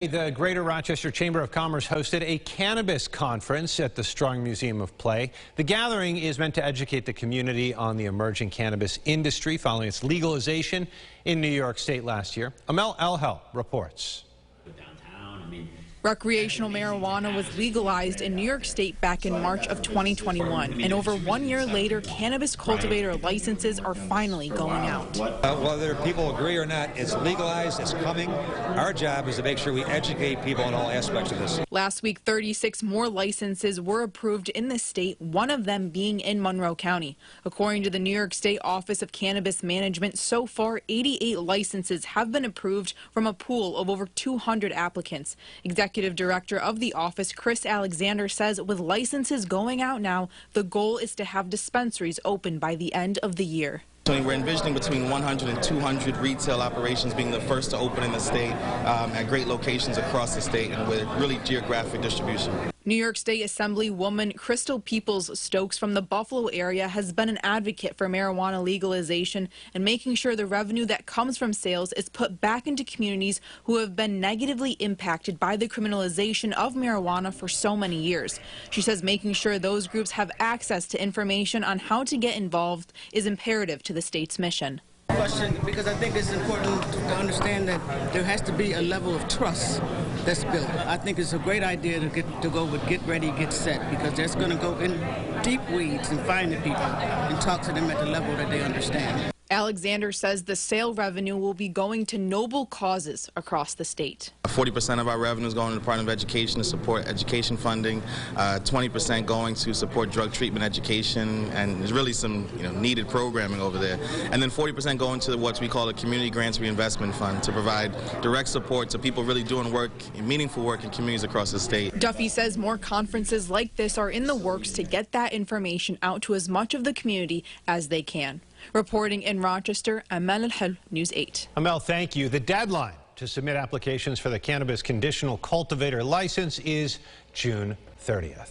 The Greater Rochester Chamber of Commerce hosted a cannabis conference at the Strong Museum of Play. The gathering is meant to educate the community on the emerging cannabis industry following its legalization in New York State last year. Amel Elhel reports. Recreational marijuana was legalized in New York State back in March of 2021, and over 1 year later, cannabis cultivator licenses are finally going out. Whether people agree or not, it's legalized, it's coming. Our job is to make sure we educate people on all aspects of this. Last week, 36 more licenses were approved in the state, one of them being in Monroe County. According to the New York State Office of Cannabis Management, so far 88 licenses have been approved from a pool of over 200 applicants. Executive Director of the office, Chris Alexander, says with licenses going out now, the goal is to have dispensaries open by the end of the year. We're envisioning between 100 and 200 retail operations being the first to open in the state at great locations across the state and with really geographic distribution. New York State Assemblywoman Crystal Peoples-Stokes from the Buffalo area has been an advocate for marijuana legalization and making sure the revenue that comes from sales is put back into communities who have been negatively impacted by the criminalization of marijuana for so many years. She says making sure those groups have access to information on how to get involved is imperative to the state's mission. Because I think it's important to understand that there has to be a level of trust that's built. I think it's a great idea to go with get ready, get set, because that's going to go in deep weeds and find the people and talk to them at the level that they understand. Alexander says the sale revenue will be going to noble causes across the state. 40% of our revenue is going to the Department of Education to support education funding, 20% going to support drug treatment education, and there's really some needed programming over there. And then 40% going to what we call a Community Grants Reinvestment Fund to provide direct support to people really doing work, meaningful work in communities across the state. Duffy says more conferences like this are in the works to get that information out to as much of the community as they can. Reporting in Rochester, Amel Elhel, News 8. Amel, thank you. The deadline to submit applications for the cannabis conditional cultivator license is June 30th.